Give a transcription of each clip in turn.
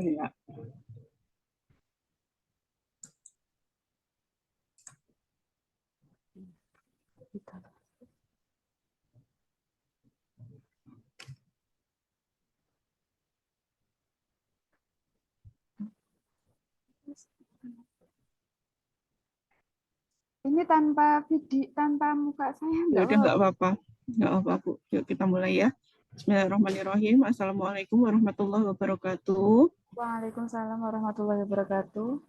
Ya. Ini tanpa video, tanpa muka saya Ya enggak udah nggak apa-apa. Nggak apa-apa, Bu. Yuk kita mulai ya. Bismillahirrahmanirrahim. Assalamualaikum warahmatullahi wabarakatuh. Waalaikumsalam warahmatullahi wabarakatuh.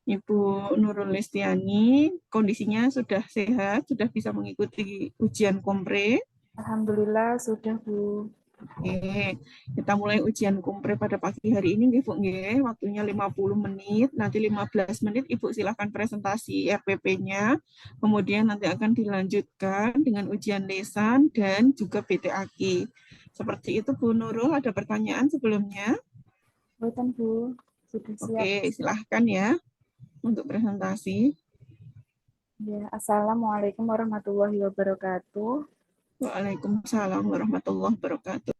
Ibu Nurul Listiani, kondisinya sudah sehat, sudah bisa mengikuti ujian kompre. Alhamdulillah sudah, Bu. Oke, kita mulai ujian kompre pada pagi hari ini, Ibu. Waktunya 50 menit, nanti 15 menit Ibu silahkan presentasi RPP-nya, kemudian nanti akan dilanjutkan dengan ujian lisan dan juga BTAK. Seperti itu, Bu Nurul, ada pertanyaan sebelumnya? Buatan, Bu. Sudah siap. Oke, silahkan ya untuk presentasi. Ya, Assalamualaikum warahmatullahi wabarakatuh. Waalaikumsalam warahmatullahi wabarakatuh.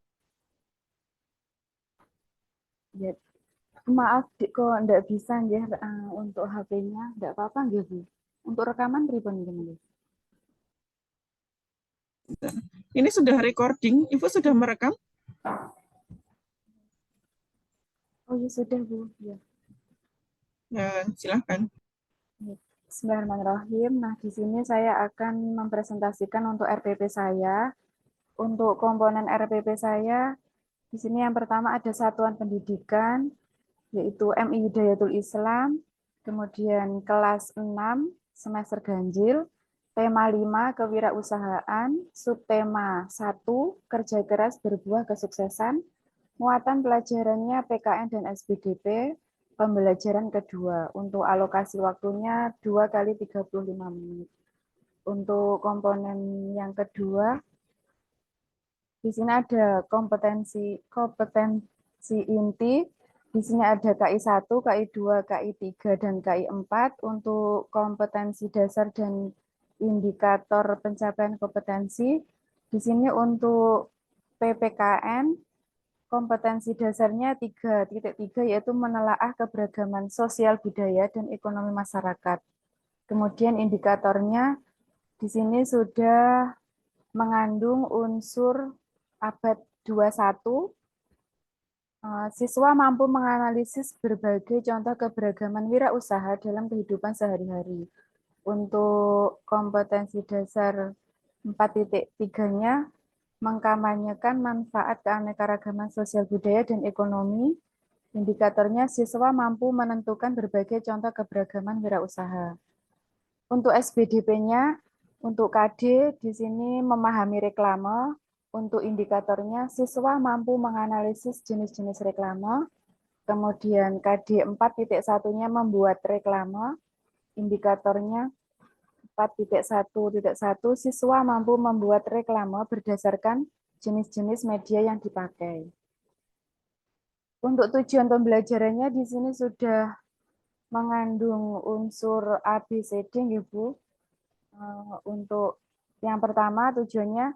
Ya, maaf, kok enggak bisa ya untuk HP-nya. Enggak apa-apa nggih, Bu. Untuk rekaman pripun nggih? Ini sudah recording, Ibu sudah merekam? Oh ya sudah, Bu. Ya. Ya, silahkan. Bismillahirrahmanirrahim. Nah, di sini saya akan mempresentasikan untuk RPP saya. Untuk komponen RPP saya, di sini yang pertama ada satuan pendidikan, yaitu MI Hidayatul Islam, kemudian kelas 6, semester ganjil, tema 5, kewirausahaan, subtema 1, kerja keras berbuah kesuksesan, muatan pelajarannya PKN dan SBDP, pembelajaran kedua. Untuk alokasi waktunya 2 kali 35 menit. Untuk komponen yang kedua, di sini ada kompetensi inti. Di sini ada KI1, KI2, KI3, dan KI4 untuk kompetensi dasar dan indikator pencapaian kompetensi. Di sini untuk PPKN, kompetensi dasarnya 3.3 yaitu menelaah keberagaman sosial budaya dan ekonomi masyarakat. Kemudian indikatornya di sini sudah mengandung unsur abad 21. Siswa mampu menganalisis berbagai contoh keberagaman wirausaha dalam kehidupan sehari-hari. Untuk kompetensi dasar 4.3-nya mengkampanyekan manfaat keanekaragaman sosial budaya dan ekonomi. Indikatornya siswa mampu menentukan berbagai contoh keberagaman wirausaha. Untuk SBDP-nya, untuk KD di sini memahami reklame. Untuk indikatornya siswa mampu menganalisis jenis-jenis reklame. Kemudian KD 4.1-nya membuat reklame. Indikatornya 4.1.1 siswa mampu membuat reklame berdasarkan jenis-jenis media yang dipakai. Untuk tujuan pembelajarannya di sini sudah mengandung unsur ABCD, Bu. Untuk yang pertama tujuannya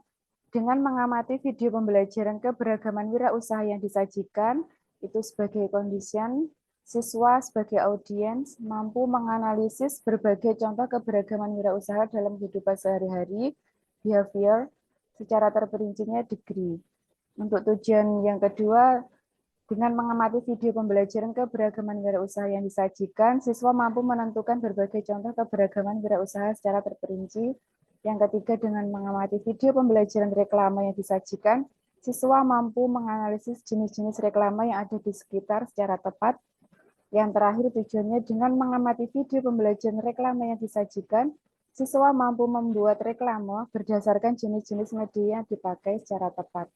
dengan mengamati video pembelajaran keberagaman wirausaha yang disajikan, itu sebagai condition, siswa sebagai audiens mampu menganalisis berbagai contoh keberagaman wirausaha dalam kehidupan sehari-hari, behavior, secara terperincinya degree. Untuk tujuan yang kedua, dengan mengamati video pembelajaran keberagaman wirausaha yang disajikan, siswa mampu menentukan berbagai contoh keberagaman wirausaha secara terperinci. Yang ketiga, dengan mengamati video pembelajaran reklame yang disajikan, siswa mampu menganalisis jenis-jenis reklame yang ada di sekitar secara tepat. Yang terakhir, tujuannya dengan mengamati video pembelajaran reklame yang disajikan, siswa mampu membuat reklame berdasarkan jenis-jenis media yang dipakai secara tepat.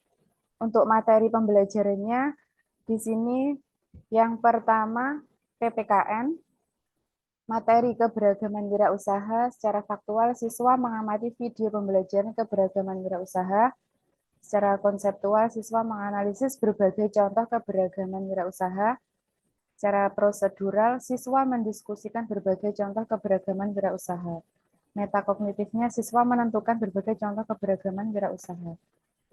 Untuk materi pembelajarannya, di sini yang pertama PPKN, materi keberagaman wirausaha. Secara faktual, siswa mengamati video pembelajaran keberagaman wirausaha. Secara konseptual, siswa menganalisis berbagai contoh keberagaman wirausaha. Secara prosedural, siswa mendiskusikan berbagai contoh keberagaman wirausaha. Metakognitifnya, siswa menentukan berbagai contoh keberagaman wirausaha.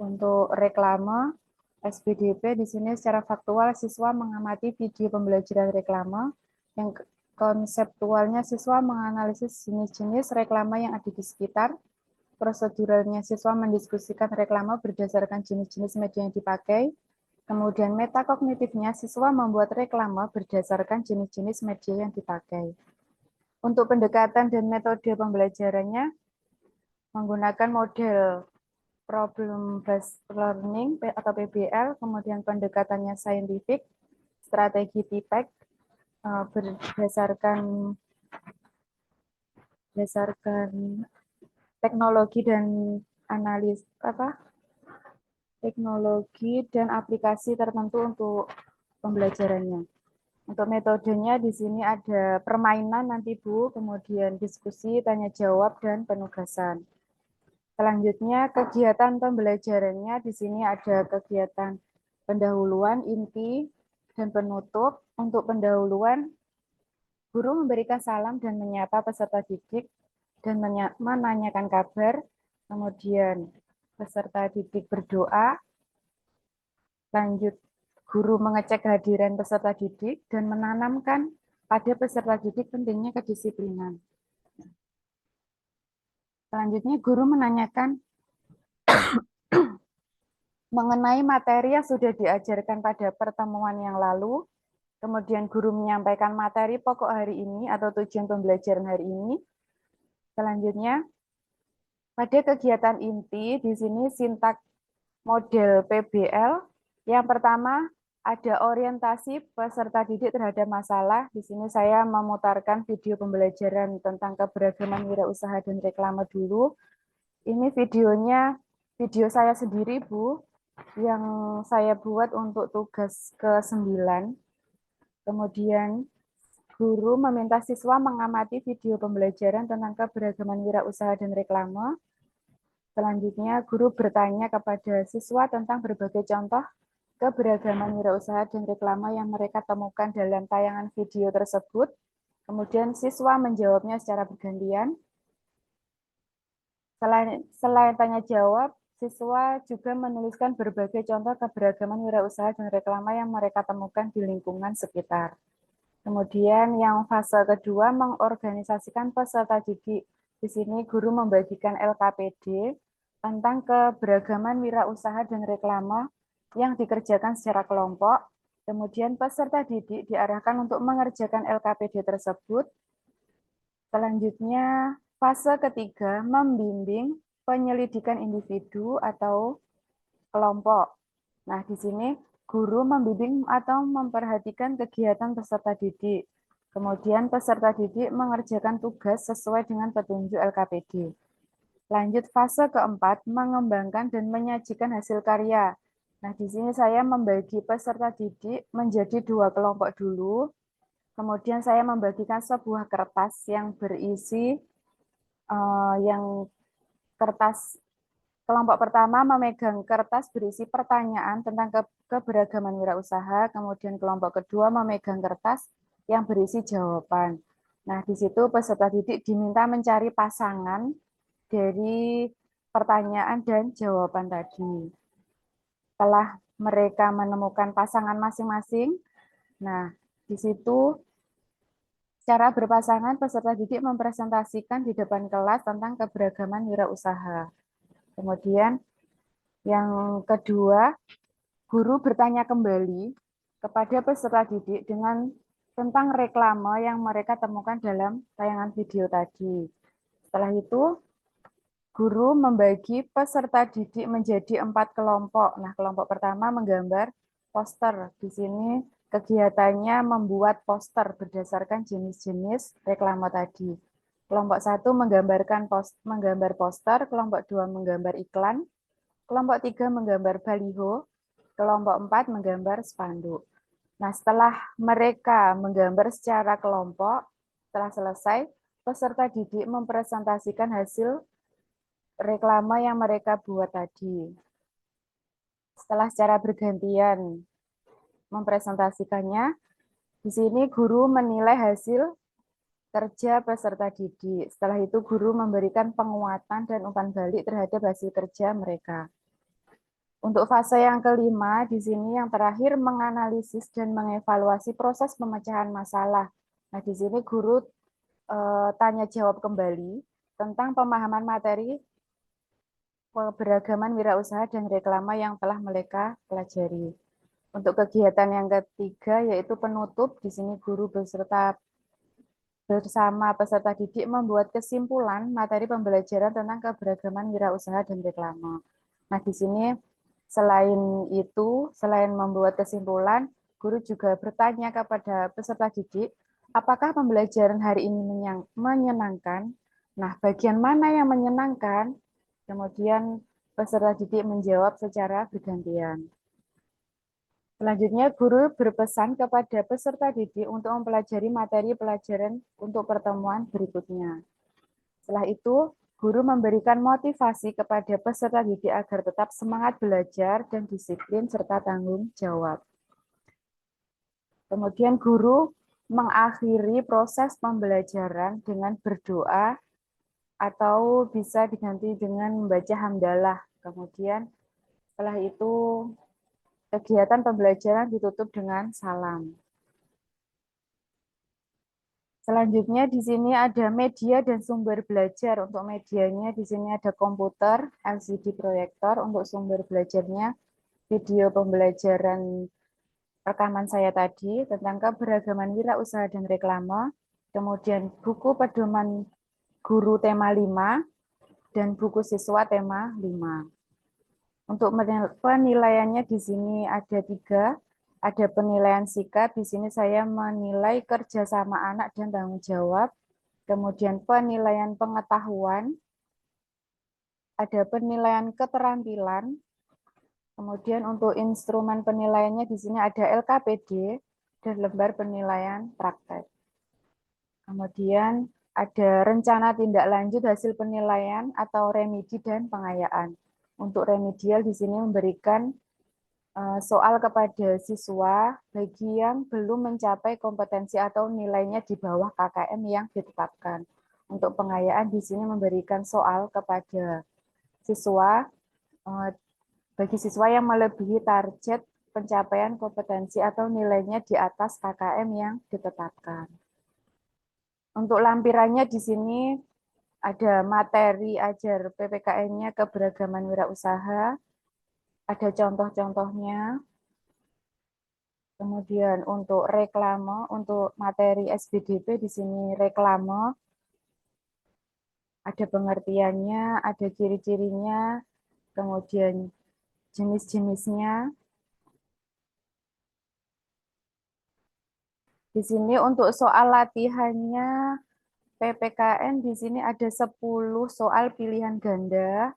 Untuk reklame, SPDP di sini secara faktual siswa mengamati video pembelajaran reklame. Yang konseptualnya siswa menganalisis jenis-jenis reklame yang ada di sekitar. Proseduralnya siswa mendiskusikan reklame berdasarkan jenis-jenis media yang dipakai. Kemudian metakognitifnya siswa membuat reklame berdasarkan jenis-jenis media yang dipakai. Untuk pendekatan dan metode pembelajarannya menggunakan model problem based learning atau PBL, kemudian pendekatannya saintifik, strategi TPEC berdasarkan teknologi dan teknologi dan aplikasi tertentu untuk pembelajarannya. Untuk metodenya di sini ada permainan nanti Bu, kemudian diskusi, tanya jawab dan penugasan. Selanjutnya, kegiatan pembelajarannya di sini ada kegiatan pendahuluan, inti, dan penutup. Untuk pendahuluan, guru memberikan salam dan menyapa peserta didik dan menanyakan kabar. Kemudian, peserta didik berdoa. Lanjut, guru mengecek kehadiran peserta didik dan menanamkan pada peserta didik pentingnya kedisiplinan. Selanjutnya, guru menanyakan mengenai materi yang sudah diajarkan pada pertemuan yang lalu, kemudian guru menyampaikan materi pokok hari ini atau tujuan pembelajaran hari ini. Selanjutnya, pada kegiatan inti, di sini sintak model PBL. Yang pertama, ada orientasi peserta didik terhadap masalah. Di sini saya memutarkan video pembelajaran tentang keberagaman wirausaha dan reklame dulu. Ini videonya, video saya sendiri, Bu, yang saya buat untuk tugas ke-9. Kemudian, guru meminta siswa mengamati video pembelajaran tentang keberagaman wirausaha dan reklame. Selanjutnya, guru bertanya kepada siswa tentang berbagai contoh keberagaman wirausaha dan reklame yang mereka temukan dalam tayangan video tersebut. Kemudian siswa menjawabnya secara bergantian. Selain tanya jawab, siswa juga menuliskan berbagai contoh keberagaman wirausaha dan reklame yang mereka temukan di lingkungan sekitar. Kemudian yang fase kedua mengorganisasikan peserta didik. Di sini guru membagikan LKPD tentang keberagaman wirausaha dan reklame yang dikerjakan secara kelompok. Kemudian peserta didik diarahkan untuk mengerjakan LKPD tersebut. Selanjutnya, fase ketiga membimbing penyelidikan individu atau kelompok. Nah, di sini guru membimbing atau memperhatikan kegiatan peserta didik. Kemudian peserta didik mengerjakan tugas sesuai dengan petunjuk LKPD. Lanjut fase keempat, mengembangkan dan menyajikan hasil karya. Nah, di sini saya membagi peserta didik menjadi 2 kelompok dulu. Kemudian saya membagikan sebuah kertas yang berisi kertas kelompok pertama memegang kertas berisi pertanyaan tentang keberagaman wirausaha, kemudian kelompok kedua memegang kertas yang berisi jawaban. Nah, di situ peserta didik diminta mencari pasangan dari pertanyaan dan jawaban tadi. Setelah mereka menemukan pasangan masing-masing, nah, di situ secara berpasangan peserta didik mempresentasikan di depan kelas tentang keberagaman wirausaha. Kemudian yang kedua, guru bertanya kembali kepada peserta didik tentang reklame yang mereka temukan dalam tayangan video tadi. Setelah itu, guru membagi peserta didik menjadi 4 kelompok. Nah, kelompok pertama menggambar poster. Di sini kegiatannya membuat poster berdasarkan jenis-jenis reklame tadi. Kelompok 1 menggambar poster, kelompok 2 menggambar iklan, kelompok 3 menggambar baliho, kelompok 4 menggambar spanduk. Nah, setelah mereka menggambar secara kelompok, setelah selesai, peserta didik mempresentasikan hasil reklame yang mereka buat tadi. Setelah secara bergantian mempresentasikannya, di sini guru menilai hasil kerja peserta didik. Setelah itu guru memberikan penguatan dan umpan balik terhadap hasil kerja mereka. Untuk fase yang kelima, di sini yang terakhir menganalisis dan mengevaluasi proses pemecahan masalah. Nah, di sini guru tanya jawab kembali tentang pemahaman materi keberagaman wirausaha dan reklama yang telah mereka pelajari. Untuk kegiatan yang ketiga yaitu penutup, di sini guru bersama peserta didik membuat kesimpulan materi pembelajaran tentang keberagaman wirausaha dan reklama. Nah, di sini selain itu, selain membuat kesimpulan, guru juga bertanya kepada peserta didik, apakah pembelajaran hari ini menyenangkan? Nah, bagian mana yang menyenangkan? Kemudian peserta didik menjawab secara bergantian. Selanjutnya, guru berpesan kepada peserta didik untuk mempelajari materi pelajaran untuk pertemuan berikutnya. Setelah itu, guru memberikan motivasi kepada peserta didik agar tetap semangat belajar dan disiplin serta tanggung jawab. Kemudian guru mengakhiri proses pembelajaran dengan berdoa atau bisa diganti dengan membaca hamdalah. Kemudian setelah itu kegiatan pembelajaran ditutup dengan salam. Selanjutnya di sini ada media dan sumber belajar. Untuk medianya di sini ada komputer, LCD proyektor. Untuk sumber belajarnya video pembelajaran rekaman saya tadi tentang keberagaman wirausaha dan reklame. Kemudian buku pedoman guru tema 5 dan buku siswa tema 5. Untuk penilaiannya di sini ada 3. Ada penilaian sikap, di sini saya menilai kerjasama anak dan tanggung jawab. Kemudian penilaian pengetahuan, ada penilaian keterampilan. Kemudian untuk instrumen penilaiannya di sini ada LKPD dan lembar penilaian praktek. Kemudian ada rencana tindak lanjut hasil penilaian atau remedi dan pengayaan. Untuk remedial di sini memberikan soal kepada siswa bagi yang belum mencapai kompetensi atau nilainya di bawah KKM yang ditetapkan. Untuk pengayaan di sini memberikan soal kepada siswa bagi siswa yang melebihi target pencapaian kompetensi atau nilainya di atas KKM yang ditetapkan. Untuk lampirannya di sini ada materi ajar PPKN-nya keberagaman wirausaha, ada contoh-contohnya. Kemudian untuk reklame, untuk materi SBDP di sini reklame, ada pengertiannya, ada ciri-cirinya, kemudian jenis-jenisnya. Di sini untuk soal latihannya PPKN di sini ada 10 soal pilihan ganda.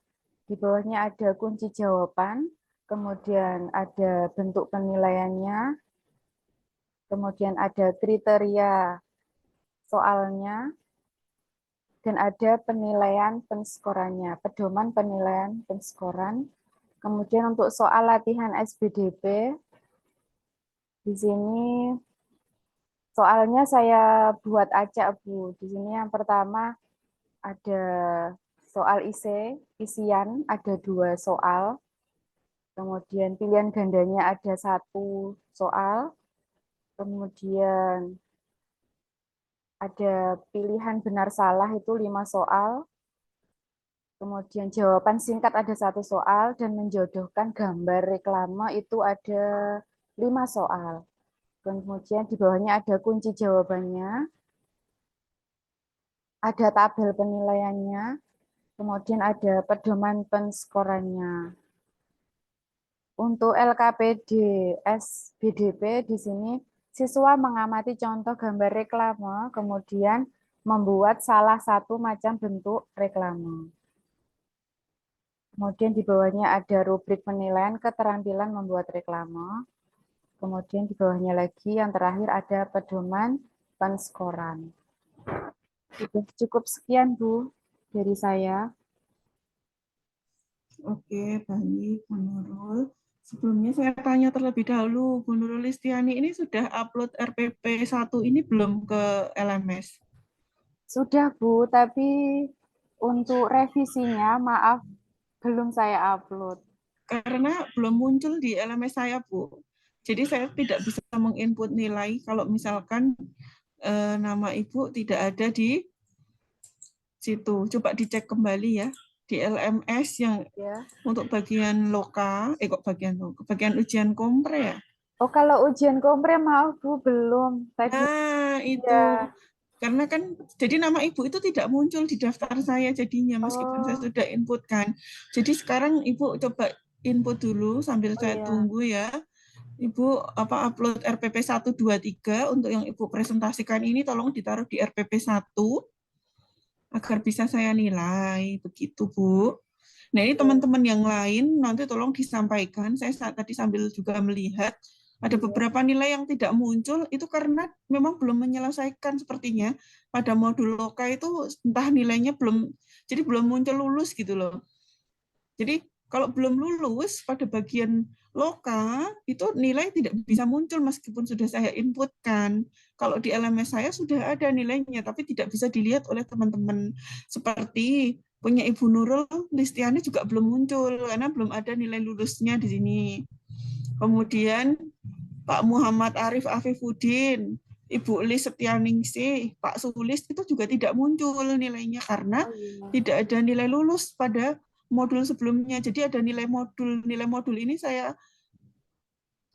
Di bawahnya ada kunci jawaban, kemudian ada bentuk penilaiannya, kemudian ada kriteria soalnya, dan ada penilaian penskorannya, pedoman penilaian penskoran. Kemudian untuk soal latihan SBDP, di sini soalnya saya buat acak, Bu. Di sini yang pertama ada soal isian, ada 2 soal. Kemudian pilihan gandanya ada 1 soal. Kemudian ada pilihan benar salah itu 5 soal. Kemudian jawaban singkat ada 1 soal dan menjodohkan gambar reklame itu ada 5 soal. Kemudian di bawahnya ada kunci jawabannya, ada tabel penilaiannya, kemudian ada pedoman penskorannya. Untuk LKPD SBDP di sini siswa mengamati contoh gambar reklame, kemudian membuat salah satu macam bentuk reklame. Kemudian di bawahnya ada rubrik penilaian keterampilan membuat reklame. Kemudian di bawahnya lagi yang terakhir ada pedoman penskoran. Cukup sekian, Bu, dari saya. Oke, baik, Bu Nurul. Sebelumnya saya tanya terlebih dahulu, Bu Nurul Listiani ini sudah upload RPP 1 ini belum ke LMS? Sudah, Bu, tapi untuk revisinya, maaf, belum saya upload. karena belum muncul di LMS saya, Bu. Jadi saya tidak bisa menginput nilai kalau misalkan nama Ibu tidak ada di situ. Coba dicek kembali ya di LMS yang Ya. untuk bagian loka, bagian ujian kompre ya. Oh, kalau ujian kompre maaf Bu, belum. Tadi Nah, itu. ya. Karena kan, jadi nama Ibu itu tidak muncul di daftar saya jadinya, meskipun saya Oh, sudah inputkan. Jadi sekarang Ibu coba input dulu sambil oh saya iya. tunggu ya. Ibu upload RPP 1, 2, 3 untuk yang Ibu presentasikan ini tolong ditaruh di RPP 1 agar bisa saya nilai. Begitu, Bu. Nah, ini Iya. teman-teman yang lain nanti tolong disampaikan. Saya tadi sambil juga melihat ada Iya. beberapa nilai yang tidak muncul itu karena memang belum menyelesaikan sepertinya pada modul loka itu entah nilainya belum jadi belum muncul lulus gitu loh. Jadi kalau belum lulus pada bagian loka itu nilai tidak bisa muncul meskipun sudah saya inputkan. Kalau di LMS saya sudah ada nilainya tapi tidak bisa dilihat oleh teman-teman. Seperti punya Ibu Nurul, Listiani juga belum muncul karena belum ada nilai lulusnya di sini. Kemudian Pak Muhammad Arif Afifuddin, Ibu Lis Setianingsih, Pak Sulis itu juga tidak muncul nilainya karena Oh iya. tidak ada nilai lulus pada modul sebelumnya. Jadi ada nilai modul ini saya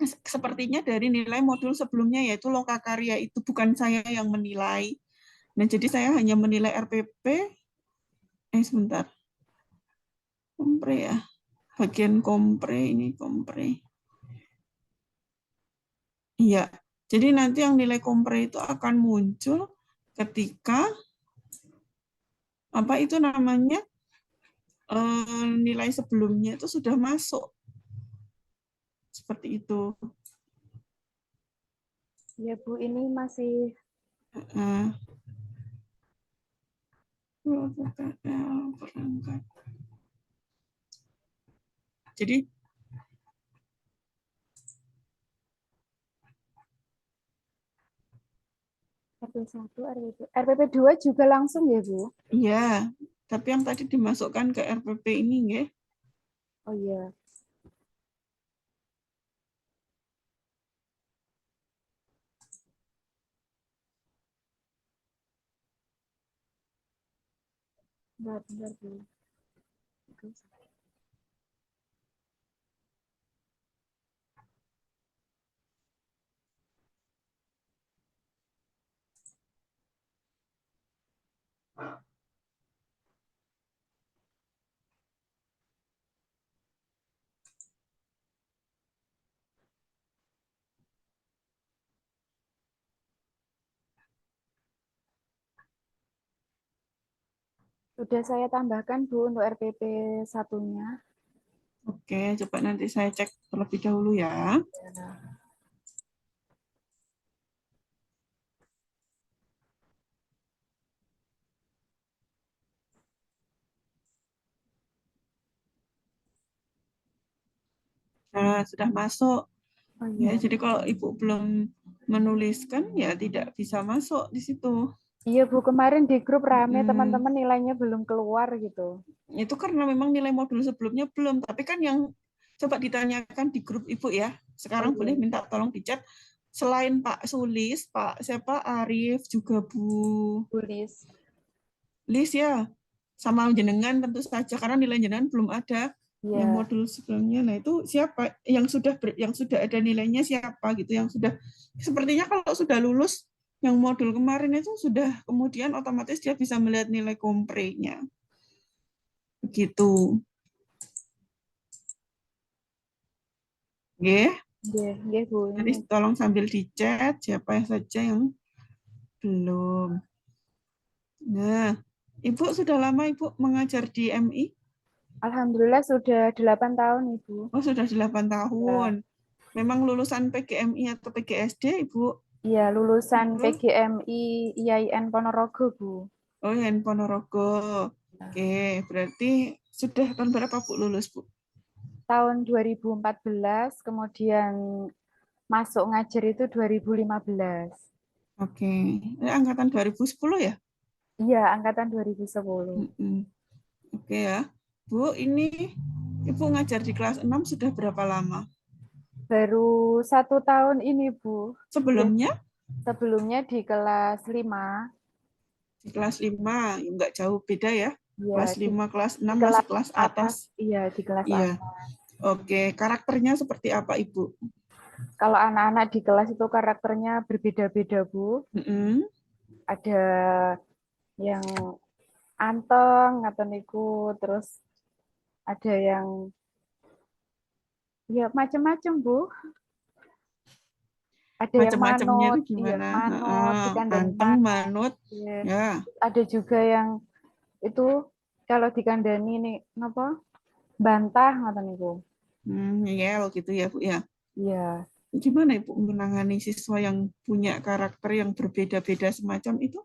sepertinya dari nilai modul sebelumnya yaitu loka karya itu bukan saya yang menilai. Nah, jadi saya hanya menilai RPP. Sebentar. Kompre ya. Bagian kompre ini kompre. Iya. Jadi nanti yang nilai kompre itu akan muncul ketika apa itu namanya nilai sebelumnya itu sudah masuk seperti itu. Ya Bu, ini masih Uh, perangkat. Jadi RP1, RPP. RPP2 juga langsung ya Bu? iya, tapi yang tadi dimasukkan ke RPP ini nggih. Oh iya. Bentar, bentar Bu. Sudah saya tambahkan Bu untuk RPP satunya. Oke, coba nanti saya cek terlebih dahulu ya. Nah, sudah masuk. Oh Ya, iya. jadi kalau Ibu belum menuliskan ya tidak bisa masuk di situ. Iya Bu, kemarin di grup rame Hmm, teman-teman nilainya belum keluar gitu. itu karena memang nilai modul sebelumnya belum, tapi kan yang coba ditanyakan di grup Ibu ya. Oh Sekarang boleh iya. minta tolong dicat selain Pak Sulis, Pak siapa Arif juga Bu Tulis. Lis ya. Sama jenengan tentu saja karena nilai jenengan belum ada yang Iya. modul sebelumnya. Nah, itu siapa yang sudah ada nilainya siapa gitu yang sudah sepertinya kalau sudah lulus yang modul kemarin itu sudah kemudian otomatis dia bisa melihat nilai komprenya. Begitu. Oke. Iya, iya Bu. Jadi Ini tolong sambil dicat siapa saja yang belum. Nah, Ibu sudah lama Ibu mengajar di MI? Alhamdulillah sudah 8 tahun Ibu. Oh, sudah 8 Ya. tahun. Memang lulusan PGMI atau PGSD, Ibu? Iya, lulusan Nurul? PGMI IAIN Ponorogo Bu. Oh, ya, Ponorogo. Oke, berarti sudah tahun berapa Bu lulus, Bu? Tahun 2014, kemudian masuk ngajar itu 2015. Oke, ini angkatan 2010 ya? Iya, angkatan 2010. Mm-mm. Oke ya. Bu, ini Ibu ngajar di kelas 6 sudah berapa lama? Baru 1 tahun ini, Bu. Sebelumnya Sebelumnya di kelas 5. di kelas 5, nggak jauh beda ya. Ya, Kelas 5, kelas di 6 masih kelas kelas atas. atas. Iya, di kelas Iya. atas. Oke, karakternya seperti apa, Ibu? Kalau anak-anak di kelas itu karakternya berbeda-beda, Bu. Mm-mm. Ada yang anteng, atau niku, terus ada yang ya macam-macam, Bu. Ada yang Macam-macamnya manut, itu iya, gimana? manut, Heeh, dikandani anteng, manut. manut. Iya. Ya. Ada juga yang itu kalau dikandani nih apa? Bantah atau niku. Ngeyel gitu ya, Bu ya. Iya. Gimana Ibu menangani siswa yang punya karakter yang berbeda-beda semacam itu?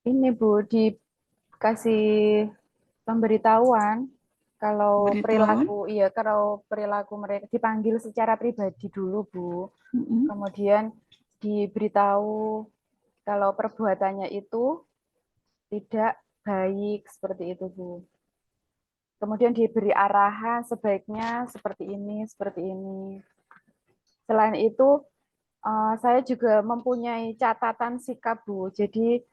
Ini Bu dikasih pemberitahuan kalau Pemberitahuan? perilaku, iya, kalau perilaku mereka dipanggil secara pribadi dulu, Bu. Mm-mm. Kemudian diberitahu kalau perbuatannya itu tidak baik seperti itu, Bu. Kemudian diberi arahan sebaiknya seperti ini, seperti ini. Selain itu, saya juga mempunyai catatan sikap, Bu. Jadi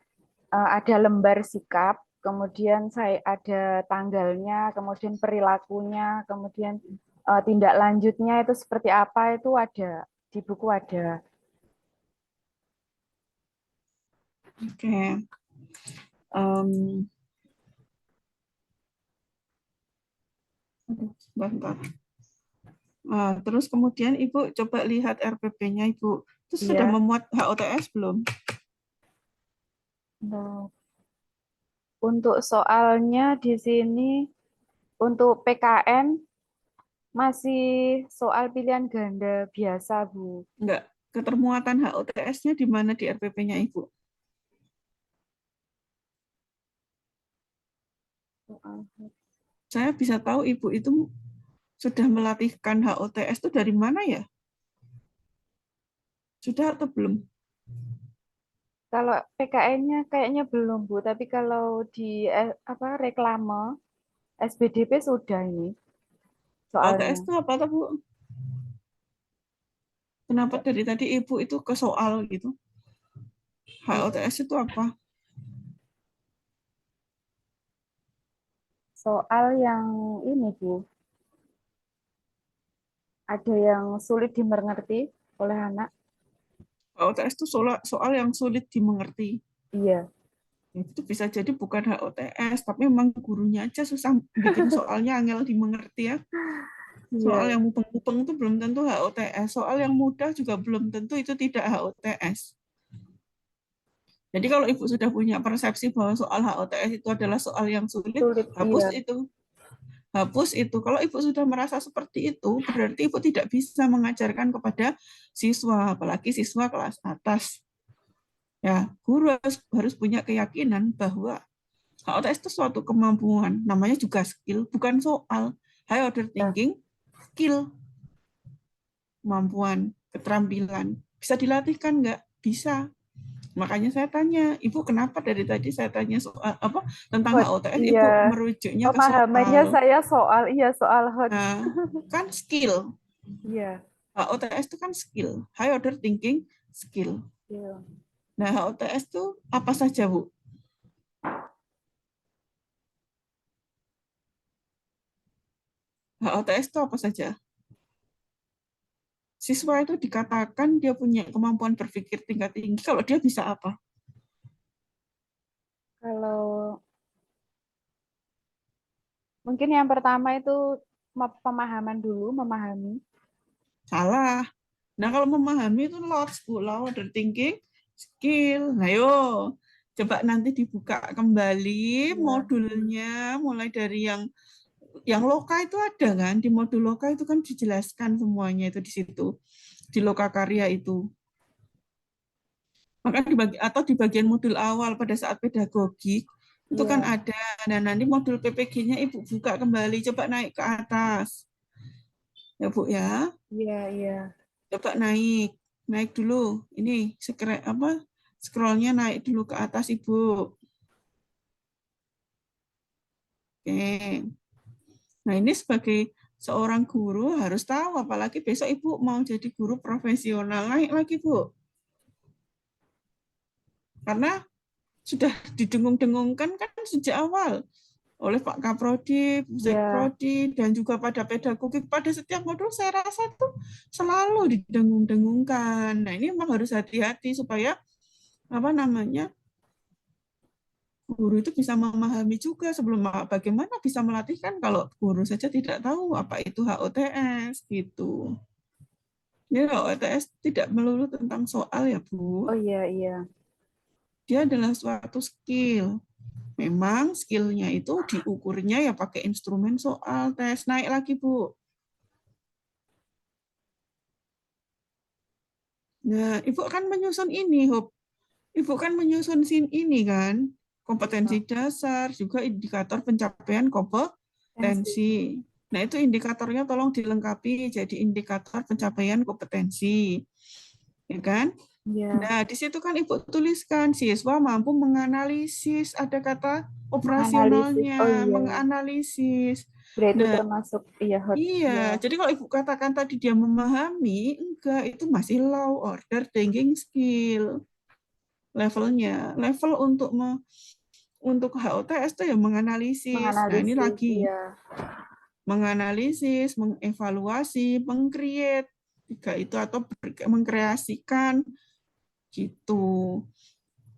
ada lembar sikap, kemudian saya ada tanggalnya, kemudian perilakunya, kemudian tindak lanjutnya itu seperti apa itu ada di buku ada. Oke. Em, aduh, bentar. Terus kemudian Ibu coba lihat RPP-nya Ibu. Terus sudah Iya. memuat HOTS belum? Nah, untuk soalnya di sini untuk PKN masih soal pilihan ganda biasa, Bu. Enggak. Ketermuatan HOTS-nya di mana di RPP-nya Ibu? Saya bisa tahu Ibu itu sudah melatihkan HOTS itu dari mana ya? Sudah atau belum? Kalau PKN-nya kayaknya belum, Bu, tapi kalau di apa reklame SBDP sudah ini HOTS soalnya. itu apa tuh, Bu? Kenapa dari tadi Ibu itu ke soal gitu? Iya. HOTS itu apa? Soal yang ini, Bu, ada yang sulit dimengerti oleh anak. HOTS itu soal yang sulit dimengerti. Iya. Itu bisa jadi bukan HOTS, tapi memang gurunya aja susah bikin soalnya angel dimengerti ya. Soal Iya. yang mupeng-mupeng itu belum tentu HOTS. Soal yang mudah juga belum tentu itu tidak HOTS. Jadi kalau Ibu sudah punya persepsi bahwa soal HOTS itu adalah soal yang sulit, Sulit, hapus iya. itu. Hapus itu. Kalau Ibu sudah merasa seperti itu, berarti Ibu tidak bisa mengajarkan kepada siswa, apalagi siswa kelas atas. Ya, guru harus punya keyakinan bahwa HOTS itu suatu kemampuan, namanya juga skill, bukan soal. High order Ya. thinking, skill, kemampuan, keterampilan. Bisa dilatihkan nggak? Bisa. Makanya saya tanya, Ibu kenapa dari tadi saya tanya soal apa tentang Hot, HOTS, iya. Ibu merujuknya ke Pemahamannya soal. saya soal, iya, soal hot. Nah, kan skill. Iya. HOTS itu kan skill, high order thinking, skill. Iya. Nah, HOTS itu apa saja, Bu? HOTS itu apa saja? Siswa itu dikatakan dia punya kemampuan berpikir tingkat tinggi. Kalau dia bisa apa? Kalau mungkin yang pertama itu pemahaman dulu, memahami. Salah. Nah, kalau memahami itu lots, Bu. Law, order thinking, skill. Nah, yo. Coba nanti dibuka kembali Iya. modulnya, mulai dari yang loka itu ada kan? Di modul loka itu kan dijelaskan semuanya itu di situ. Di loka karya itu. Maka atau di bagian modul awal pada saat pedagogik itu kan Iya. ada. Nah, nanti modul PPG-nya Ibu buka kembali, coba naik ke atas. Ya, Bu ya. Iya, iya. Coba naik. Naik dulu. Ini apa? Scrollnya naik dulu ke atas, Ibu. Oke. Nah, ini sebagai seorang guru harus tahu, apalagi besok Ibu mau jadi guru profesional, naik lagi, Bu. Karena sudah didengung-dengungkan kan sejak awal oleh Pak Kaprodi, Bu Ya, Sekprodi, dan juga pada pedagogik, pada setiap modul saya rasa tuh selalu didengung-dengungkan. Nah, ini memang harus hati-hati supaya apa namanya guru itu bisa memahami juga sebelum bagaimana bisa melatih kan kalau guru saja tidak tahu apa itu HOTS gitu. Jadi HOTS tidak melulu tentang soal ya Bu. oh iya, iya. Dia adalah suatu skill. Memang skillnya itu diukurnya ya pakai instrumen soal tes. Naik lagi Bu. Nah, Ibu kan menyusun ini, Hop. Ibu kan menyusun ini kan, kompetensi dasar, juga indikator pencapaian Tensi. kompetensi. Nah, itu indikatornya tolong dilengkapi jadi indikator pencapaian kompetensi. Ya kan? Ya, Nah, di situ kan Ibu tuliskan siswa mampu menganalisis, ada kata menganalisis. Oh operasionalnya, iya. menganalisis. Berarti Nah, termasuk iya hot. iya, Ya, jadi kalau Ibu katakan tadi dia memahami, enggak, itu masih low order thinking skill levelnya. Level untuk HOTS itu ya menganalisis. Nah, ini menganalisis. lagi Iya. menganalisis, mengevaluasi, mengcreate, jika itu atau mengkreasikan gitu.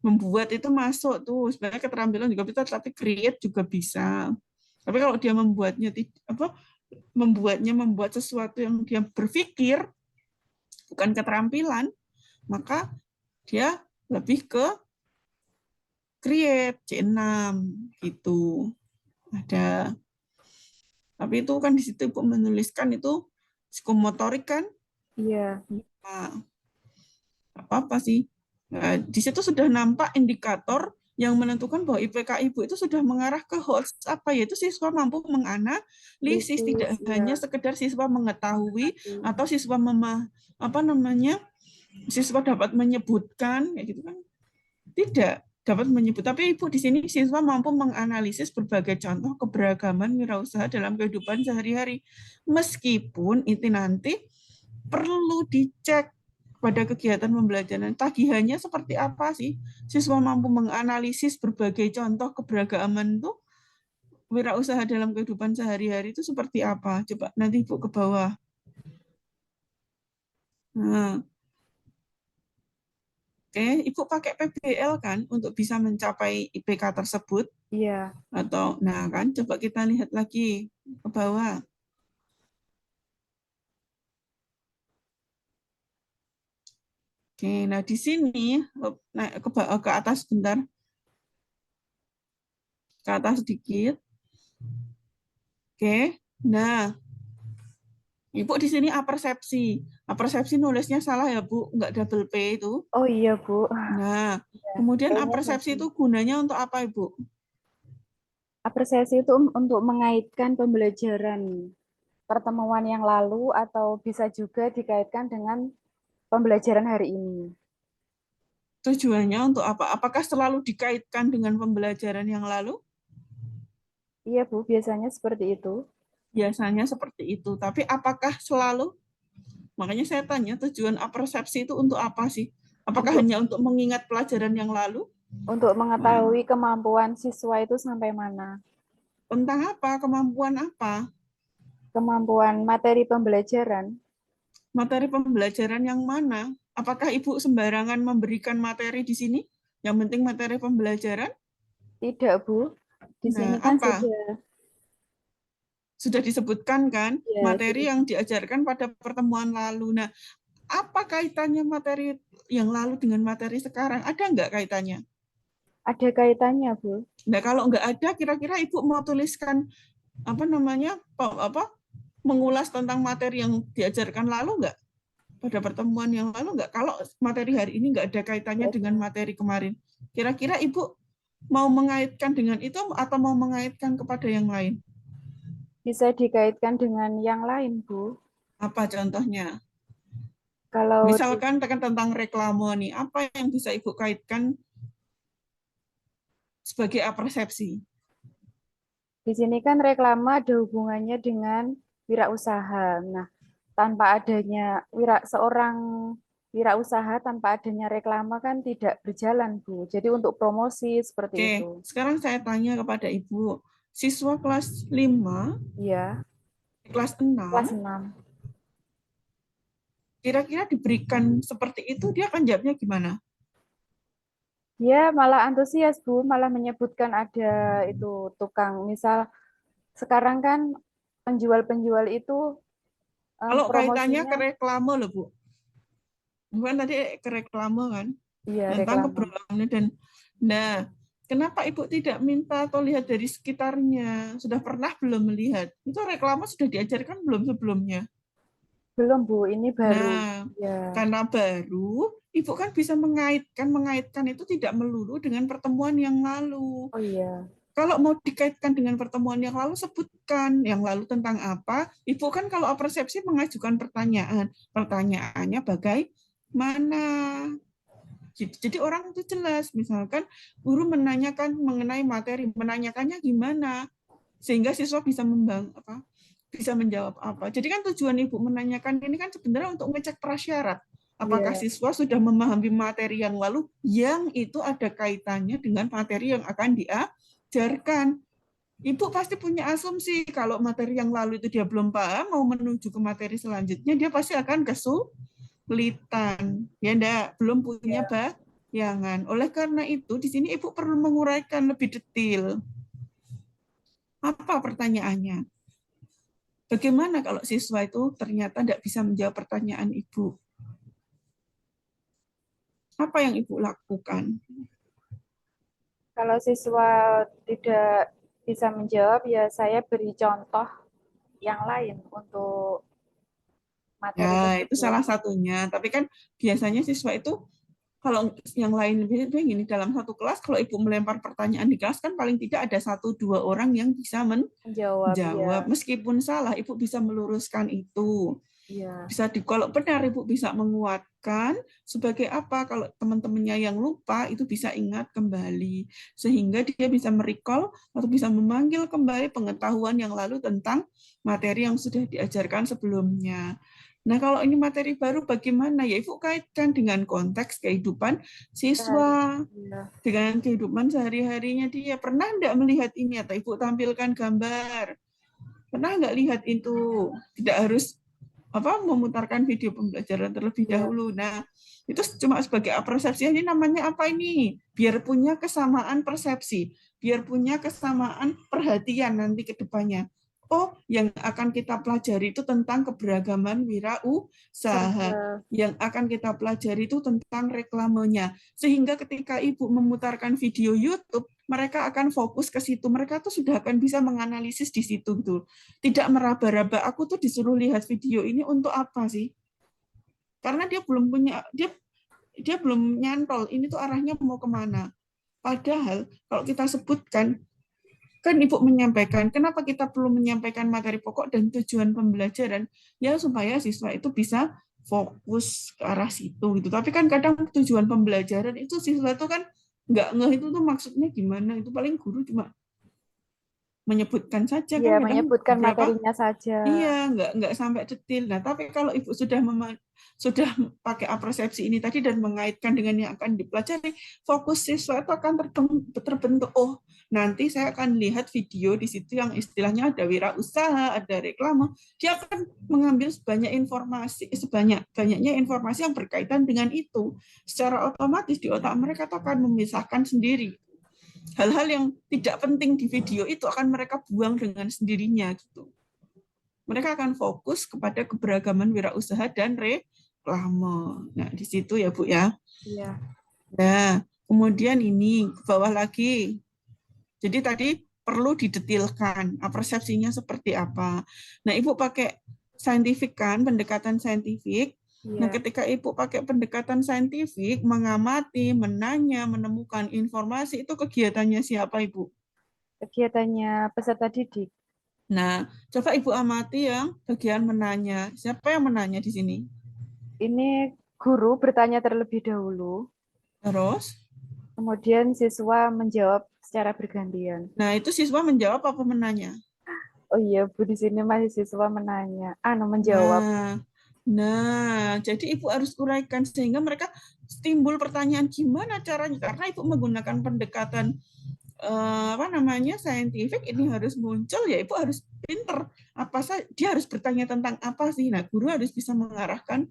Membuat itu masuk tuh sebenarnya keterampilan juga bisa, tapi create juga bisa. Tapi kalau dia membuat sesuatu yang dia berpikir bukan keterampilan, maka dia lebih ke create C6 gitu. Ada. Tapi itu kan di situ Ibu menuliskan itu psikomotorik kan? Iya. Nah, apa-apa sih. Nah, di situ sudah nampak indikator yang menentukan bahwa IPK Ibu itu sudah mengarah ke HOTS apa, yaitu siswa mampu menganalisis, Lisis. tidak Iya. hanya sekedar siswa mengetahui Mengerti. atau apa namanya siswa dapat menyebutkan kayak gitu kan, tidak dapat menyebut, tapi Ibu di sini siswa mampu menganalisis berbagai contoh keberagaman wirausaha dalam kehidupan sehari-hari, meskipun itu nanti perlu dicek pada kegiatan pembelajaran. Tagihannya seperti apa sih? Siswa mampu menganalisis berbagai contoh keberagaman itu wirausaha dalam kehidupan sehari-hari itu seperti apa? Coba nanti Ibu ke bawah. Nah, oke, Ibu pakai PBL kan untuk bisa mencapai IPK tersebut Iya. atau nah kan coba kita lihat lagi ke bawah. Oke, nah di sini naik ke atas bentar, ke atas sedikit. Oke. Nah, Ibu di sini apersepsi. Apersepsi nulisnya salah ya, Bu. Nggak double P itu. Oh iya, Bu. Nah, Ya, kemudian kayaknya apersepsi tadi. itu gunanya untuk apa, Ibu? Apresiasi itu untuk mengaitkan pembelajaran pertemuan yang lalu atau bisa juga dikaitkan dengan pembelajaran hari ini. Tujuannya untuk apa? Apakah selalu dikaitkan dengan pembelajaran yang lalu? Iya, Bu, biasanya seperti itu. Biasanya seperti itu. Tapi apakah selalu? Makanya saya tanya, tujuan apersepsi itu untuk apa sih? Apakah Untuk hanya untuk mengingat pelajaran yang lalu? untuk Nah, mengetahui kemampuan siswa itu sampai mana. tentang apa? Kemampuan apa? Kemampuan materi pembelajaran. Materi pembelajaran yang mana? Apakah Ibu sembarangan memberikan materi di sini? Yang penting materi pembelajaran? Tidak, Bu. Di Nah, sini kan apa? sudah Sudah disebutkan kan ya materi sudah yang diajarkan pada pertemuan lalu. Nah, apa kaitannya materi yang lalu dengan materi sekarang? Ada nggak kaitannya? ada kaitannya, Bu. Nah, kalau nggak ada, kira-kira Ibu mau tuliskan apa namanya, mengulas tentang materi yang diajarkan lalu nggak? Pada pertemuan yang lalu nggak? Kalau materi hari ini nggak ada kaitannya Tidak dengan ada. materi kemarin, kira-kira Ibu mau mengaitkan dengan itu atau mau mengaitkan kepada yang lain? Bisa dikaitkan dengan yang lain, Bu. Apa contohnya? Kalau Misalkan tekan tentang reklame nih, apa yang bisa Ibu kaitkan sebagai apersepsi? di sini kan reklama ada hubungannya dengan wirausaha. Nah, tanpa adanya seorang wirausaha tanpa adanya reklama kan tidak berjalan, Bu. Jadi untuk promosi seperti Oke, itu. sekarang saya tanya kepada Ibu, siswa kelas 5, Iya, kelas kelas 6, 6. kira-kira diberikan seperti itu, dia akan jawabnya gimana? Dia malah antusias, Bu, malah menyebutkan ada itu tukang. Misal sekarang kan penjual-penjual itu Kalau kaitannya ke promosinya, reklame loh, Bu. Bukan tadi ke reklame kan? iya Tentang reklama. keberagamannya dan nah, kenapa Ibu tidak minta atau lihat dari sekitarnya? Sudah pernah belum melihat? Itu reklame sudah diajarkan belum sebelumnya? Belum, Bu, ini baru. Nah, Ya, karena baru, Ibu kan bisa mengaitkan itu tidak melulu dengan pertemuan yang lalu. oh iya, Kalau mau dikaitkan dengan pertemuan yang lalu, sebutkan yang lalu tentang apa. Ibu kan kalau persepsi mengajukan pertanyaan. Pertanyaannya bagaimana? Jadi orang itu jelas, misalkan guru menanyakan mengenai materi, menanyakannya gimana, sehingga siswa bisa bisa menjawab apa. Jadi kan tujuan Ibu menanyakan ini kan sebenarnya untuk ngecek prasyarat. Apakah iya, siswa sudah memahami materi yang lalu yang itu ada kaitannya dengan materi yang akan diajarkan. Ibu pasti punya asumsi kalau materi yang lalu itu dia belum paham, mau menuju ke materi selanjutnya, dia pasti akan kesulitan. Ya enggak, belum punya iya. bayangan. Oleh karena itu, di sini Ibu perlu menguraikan lebih detail. Apa pertanyaannya? Bagaimana kalau siswa itu ternyata tidak bisa menjawab pertanyaan Ibu? Apa yang Ibu lakukan? Kalau siswa tidak bisa menjawab, ya saya beri contoh yang lain untuk materi Ya, itu tersebut. salah satunya. Tapi kan biasanya siswa itu kalau yang lain begini dalam satu kelas, kalau ibu melempar pertanyaan di kelas kan paling tidak ada satu dua orang yang bisa Menjawab, ya, menjawab. Meskipun salah, ibu bisa meluruskan itu. iya, Bisa kalau benar ibu bisa menguatkan sebagai apa kalau teman-temannya yang lupa itu bisa ingat kembali sehingga dia bisa merecall atau bisa memanggil kembali pengetahuan yang lalu tentang materi yang sudah diajarkan sebelumnya. Nah, kalau ini materi baru bagaimana? Ya, Ibu kaitkan dengan konteks kehidupan sehari, siswa, iya, dengan kehidupan sehari-harinya dia. Pernah enggak melihat ini atau Ibu tampilkan gambar? Pernah enggak lihat itu? Tidak harus memutarkan video pembelajaran terlebih iya, dahulu. Nah, itu cuma sebagai persepsi. Ini namanya apa ini? Biar punya kesamaan persepsi, biar punya kesamaan perhatian nanti ke depannya. Oh, yang akan kita pelajari itu tentang keberagaman wirausaha. usaha, Yang akan kita pelajari itu tentang reklamenya. Sehingga ketika Ibu memutarkan video YouTube, mereka akan fokus ke situ. Mereka tuh sudah akan bisa menganalisis di situ gitu. Tidak meraba-raba. Aku tuh disuruh lihat video ini untuk apa sih? Karena dia belum punya dia belum nyantol ini tuh arahnya mau kemana. Padahal kalau kita sebutkan kan Ibu menyampaikan kenapa kita perlu menyampaikan materi pokok dan tujuan pembelajaran ya supaya siswa itu bisa fokus ke arah situ gitu. Tapi kan kadang tujuan pembelajaran itu siswa itu kan nggak ngeh itu tuh maksudnya gimana itu paling guru cuma menyebutkan saja iya, kan kadang menyebutkan beberapa. materinya saja. Iya, nggak sampai detail. Nah, tapi kalau Ibu sudah pakai persepsi ini tadi dan mengaitkan dengan yang akan dipelajari, fokus siswa itu akan terbentuk. Oh, nanti saya akan lihat video di situ yang istilahnya ada wirausaha, ada reklame. Dia akan mengambil sebanyak-banyaknya informasi yang berkaitan dengan itu. Secara otomatis di otak mereka itu akan memisahkan sendiri. Hal-hal yang tidak penting di video itu akan mereka buang dengan sendirinya gitu. Mereka akan fokus kepada keberagaman wirausaha dan reklame. Nah, di situ ya, Bu ya. Iya, Nah, kemudian ini ke bawah lagi. Jadi tadi perlu didetilkan persepsinya seperti apa. Nah, Ibu pakai saintifik kan, pendekatan saintifik. Nah, iya. ketika Ibu pakai pendekatan saintifik, mengamati, menanya, menemukan informasi, itu kegiatannya siapa, Ibu? Kegiatannya peserta didik. Nah, coba Ibu amati yang bagian menanya. Siapa yang menanya di sini? Ini guru bertanya terlebih dahulu, Terus, kemudian siswa menjawab secara bergantian. Nah, itu siswa menjawab apa menanya? Oh iya, Bu, di sini mahasiswa menanya, menjawab. Nah, jadi Ibu harus uraikan sehingga mereka timbul pertanyaan gimana caranya karena Ibu menggunakan pendekatan apa namanya saintifik ini harus muncul ya Ibu harus pinter apa saja dia harus bertanya tentang apa sih. Nah, guru harus bisa mengarahkan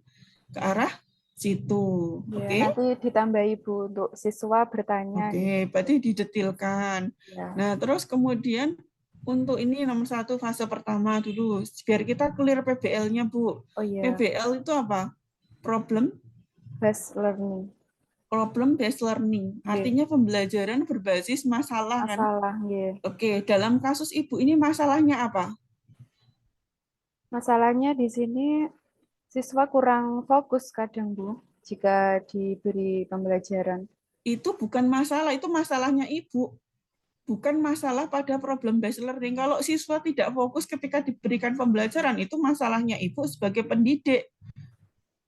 ke arah situ. Ya, Oke? nanti ditambahi Bu untuk siswa bertanya gitu. Oke, berarti didetilkan. Ya. Nah, terus kemudian untuk ini nomor satu fase pertama dulu, biar kita clear PBL-nya, Bu. Oh iya, PBL itu apa? Problem fast learning. Problem based learning. Ya, Artinya pembelajaran berbasis masalah kan? masalah ya. Oke, dalam kasus Ibu ini masalahnya apa? Masalahnya di sini siswa kurang fokus kadang, Bu, jika diberi pembelajaran. Itu bukan masalah, itu masalahnya Ibu. Bukan masalah pada problem based learning. Kalau siswa tidak fokus ketika diberikan pembelajaran, itu masalahnya Ibu sebagai pendidik.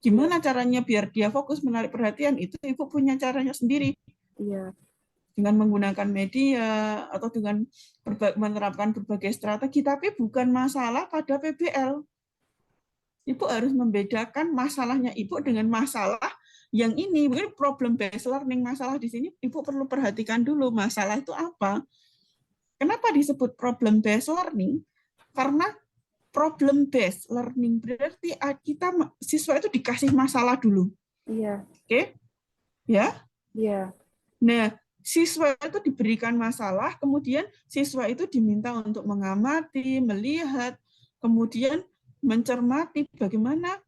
Iya, Gimana caranya biar dia fokus menarik perhatian? Itu Ibu punya caranya sendiri. iya, Dengan menggunakan media atau dengan menerapkan berbagai strategi, tapi bukan masalah pada PBL. Ibu harus membedakan masalahnya Ibu dengan masalah yang ini. Mungkin problem based learning, masalah di sini Ibu perlu perhatikan dulu masalah itu apa. Kenapa disebut problem based learning? Karena problem based learning berarti kita siswa itu dikasih masalah dulu. iya, Oke? Ya. iya, Nah, siswa itu diberikan masalah, kemudian siswa itu diminta untuk mengamati, melihat, kemudian mencermati bagaimana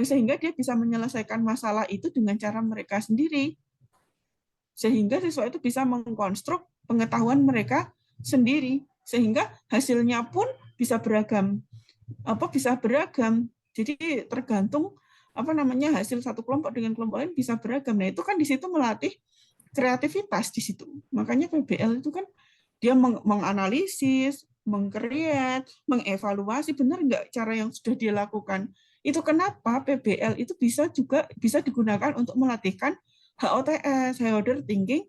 sehingga dia bisa menyelesaikan masalah itu dengan cara mereka sendiri. Sehingga siswa itu bisa mengkonstruk pengetahuan mereka sendiri sehingga hasilnya pun bisa beragam. Bisa beragam. Jadi tergantung apa namanya hasil satu kelompok dengan kelompok lain bisa beragam. Nah, itu kan di situ melatih kreativitas di situ. Makanya PBL itu kan dia menganalisis, mengkreat, mengevaluasi benar nggak cara yang sudah dia lakukan. Itu kenapa PBL itu bisa digunakan untuk melatihkan HOTS, High Order Thinking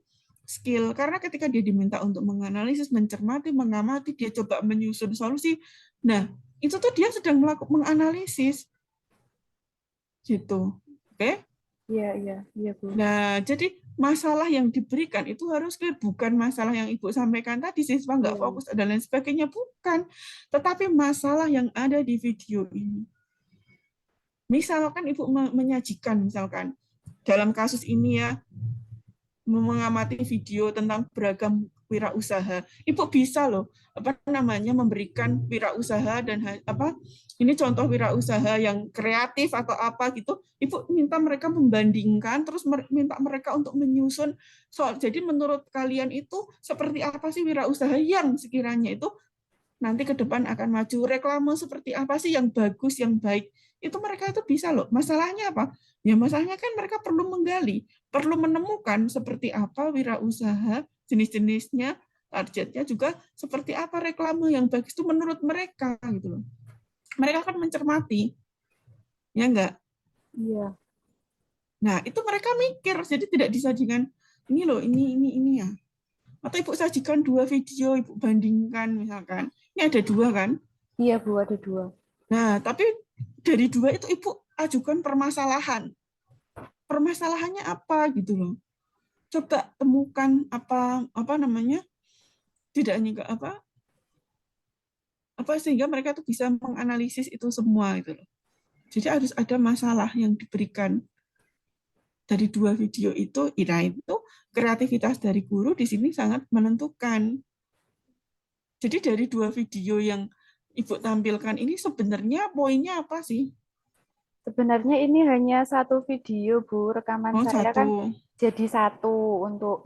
Skill. Karena ketika dia diminta untuk menganalisis, mencermati, mengamati, dia coba menyusun solusi. Nah, itu tuh dia sedang melakukan menganalisis gitu. Oke? iya, iya, iya, Bu. Nah, jadi masalah yang diberikan itu harus clear, bukan masalah yang Ibu sampaikan tadi, siswa nggak Iya, fokus dan lain sebagainya, bukan. Tetapi masalah yang ada di video ini. Misalkan Ibu menyajikan, misalkan, dalam kasus ini ya, mengamati video tentang beragam wirausaha. Ibu bisa loh memberikan wirausaha dan ini contoh wirausaha yang kreatif atau apa gitu. Ibu minta mereka membandingkan terus minta mereka untuk menyusun soal. Jadi menurut kalian itu seperti apa sih wirausaha yang sekiranya itu nanti ke depan akan maju, reklame seperti apa sih yang bagus, yang baik, itu mereka itu bisa loh. Masalahnya apa? Ya masalahnya kan mereka perlu menggali, perlu menemukan seperti apa wirausaha, jenis-jenisnya, targetnya juga seperti apa reklame yang bagus itu menurut mereka gitu loh. Mereka akan mencermati, ya enggak? iya, Nah, itu mereka mikir, jadi tidak disajikan ini loh, ini ya. Atau Ibu sajikan dua video, Ibu bandingkan misalkan. Ini ada dua kan? iya, Bu, ada dua. Nah, tapi dari dua itu Ibu ajukan permasalahan. Permasalahannya apa gitu loh. Coba temukan apa namanya? Tidak hanya apa sehingga mereka tuh bisa menganalisis itu semua gitu loh. Jadi harus ada masalah yang diberikan dari dua video itu. Itu kreativitas dari guru di sini sangat menentukan. Jadi dari dua video yang Ibu tampilkan ini sebenarnya poinnya apa sih? Sebenarnya ini hanya satu video, Bu. Rekaman Oh, saya kan satu. jadi satu untuk